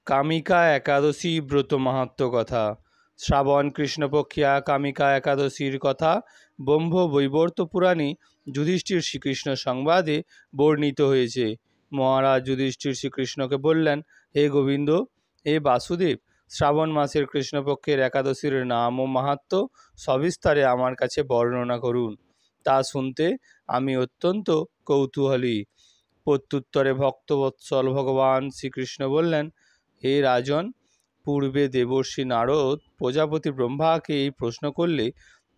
কামিকা একাদশী ব্রত মাহাত্ম্য কথা। শ্রাবণ কৃষ্ণপক্ষিয়া কামিকা একাদশীর কথা ব্রহ্ম বৈবর্ত পুরাণে যুধিষ্ঠির শ্রীকৃষ্ণ সংবাদে বর্ণিত হয়েছে। মহারাজ যুধিষ্ঠির শ্রীকৃষ্ণকে বললেন, হে গোবিন্দ, হে বাসুদেব, শ্রাবণ মাসের কৃষ্ণপক্ষের একাদশীর নাম ও মাহাত্ম্য সবিস্তারে আমার কাছে বর্ণনা করুন। তা শুনতে আমি অত্যন্ত কৌতূহলী। প্রত্যুত্তরে ভক্তবৎসল ভগবান শ্রীকৃষ্ণ বললেন, হে রাজন, পূর্বে দেবর্ষি নারদ প্রজাপতি ব্রহ্মাকে এই প্রশ্ন করলে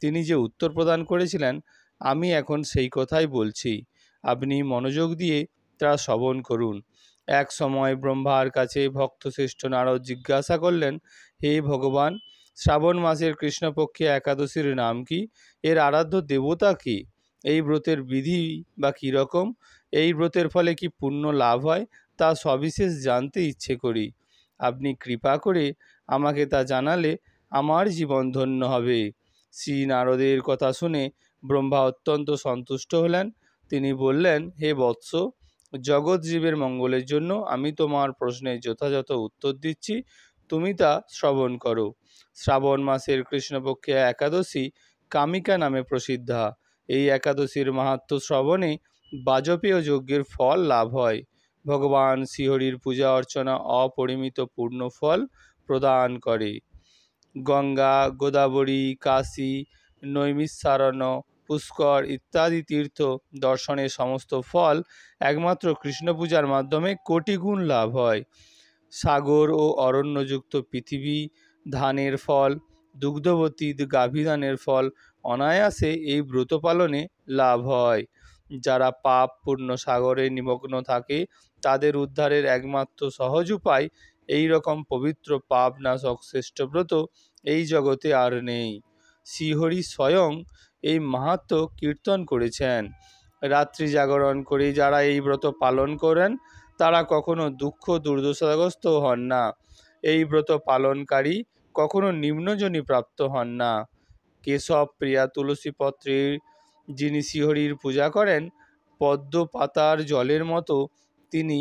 তিনি যে উত্তর প্রদান করেছিলেন, আমি এখন সেই কথাই বলছি। আপনি মনোযোগ দিয়ে তা শ্রবণ করুন। এক সময় ব্রহ্মার কাছে ভক্তশ্রেষ্ঠ নারদ জিজ্ঞাসা করলেন, হে ভগবান, শ্রাবণ মাসের কৃষ্ণপক্ষে একাদশীর নাম কি? এর আরাধ্য দেবতা কি? এই ব্রতের বিধি বা কীরকম? এই ব্রতের ফলে কি পুণ্য লাভ হয়, তা সবিশেষ জানতে ইচ্ছে করি। আপনি কৃপা করে আমাকে তা জানালে আমার জীবন ধন্য হবে। শ্রী নারদের কথা শুনে ব্রহ্মা অত্যন্ত সন্তুষ্ট হলেন। তিনি বললেন, হে বৎস, জগৎ জীবের মঙ্গলের জন্য আমি তোমার প্রশ্নের যথাযথ উত্তর দিচ্ছি, তুমি তা শ্রবণ করো। শ্রাবণ মাসের কৃষ্ণপক্ষে একাদশী কামিকা নামে প্রসিদ্ধা। এই একাদশীর মাহাত্ম্য শ্রবণে বাজপেয় যজ্ঞের ফল লাভ হয়। ভগবান শ্রীহরির পূজা অর্চনা অপরিমিত পূর্ণ ফল প্রদান করে। গঙ্গা, গোদাবরী, কাশী, নৈমিষারণ্য, পুষ্কর ইত্যাদি তীর্থ দর্শনের সমস্ত ফল একমাত্র কৃষ্ণ পূজার মাধ্যমে কোটি গুণ লাভ হয়। সাগর ও অরণ্যযুক্ত পৃথিবী, ধানের ফল, দুগ্ধবতী গাভীদানের ফল অনায়াসে এই ব্রত পালনে লাভ হয়। যারা পাপ পূর্ণ সাগরে নিমগ্ন থাকে, তাদের উদ্ধারের একমাত্র সহজ উপায় এই রকম পবিত্র পাপনাশক শ্রেষ্ঠ ব্রত এই জগতে আর নেই। শ্রীহরি স্বয়ং এই মাহাত্ম্য কীর্তন করেছেন। রাত্রি জাগরণ করে যারা এই ব্রত পালন করেন, তারা কখনো দুঃখ দুর্দশাগ্রস্ত হন না। এই ব্রত পালনকারী কখনো নিম্নজনী প্রাপ্ত হন না। কেশব প্রিয়া তুলসী পত্রের যিনি শ্রীহরির পূজা করেন, পদ্ম পাতার জলের মতো তিনি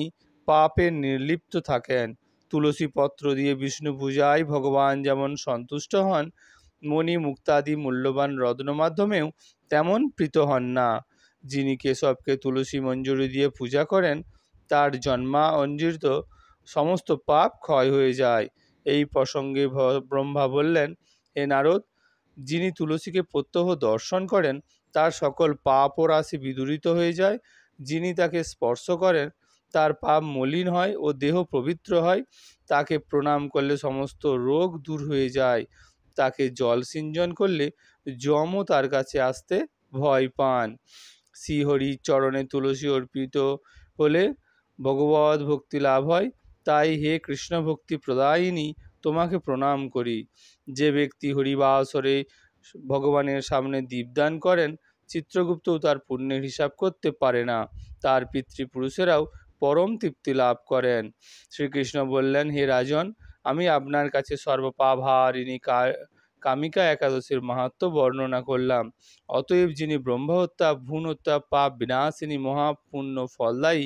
পাপে নির্লিপ্ত থাকেন। তুলসী পত্র দিয়ে বিষ্ণু পূজায় ভগবান যেমন সন্তুষ্ট হন, মণি মুক্তাদি মূল্যবান রত্ন মাধ্যমেও তেমন প্রীত হন না। যিনি কেশবকে তুলসী মঞ্জুরি দিয়ে পূজা করেন, তার জন্মাঞ্জিত সমস্ত পাপ ক্ষয় হয়ে যায়। এই প্রসঙ্গে ব্রহ্মা বললেন, হে নারদ, যিনি তুলসীকে প্রত্যহ দর্শন করেন, তার সকল পাপ ও রাশি বিদূরিত হয়ে যায়। যিনি তাকে স্পর্শ করেন, তার পাপ মলিন হয় ও দেহ পবিত্র হয়। তাকে প্রণাম করলে সমস্ত রোগ দূর হয়ে যায়। তাকে জল সিঞ্চন করলে যমও তার কাছে আসতে ভয় পান। শ্রীহরির চরণে তুলসী অর্পিত হলে ভগবৎ ভক্তি লাভ হয়। তাই হে কৃষ্ণ ভক্তি প্রদায়িনী, তোমাকে প্রণাম করি। যে ব্যক্তি হরিবাসরে ভগবানের সামনে দীপদান করেন, চিত্রগুপ্তও তার পুণ্যের হিসাব করতে পারে না। তার পিতৃপুরুষেরাও পরম তৃপ্তি লাভ করেন। শ্রীকৃষ্ণ বললেন, হে রাজন, আমি আপনার কাছে সর্বপাপহারিণী কামিকা একাদশীর মাহাত্ম্য বর্ণনা করলাম। অতএব যিনি ব্রহ্মহত্যা, ভ্রূণ হত্যা, পাপ বিনাশিনী মহাপুণ্য ফলদায়ী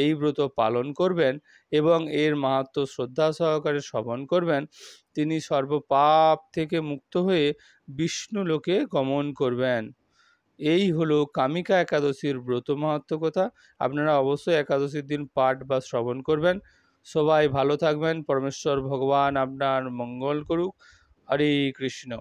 এই ব্রত পালন করবেন এবং এর মাহাত্ম্য শ্রদ্ধা সহকারে শ্রবণ করবেন, তিনি সর্বপাপ থেকে মুক্ত হয়ে বিষ্ণু লোকে গমন করবেন। এই হলো কামিকা একাদশীর ব্রত মাহাত্ম্য কথা। আপনারা অবশ্যই একাদশীর দিন পাঠ বা শ্রবণ করবেন। সবাই ভালো থাকবেন। পরমেশ্বর ভগবান আপনার মঙ্গল করুক। হরে কৃষ্ণ।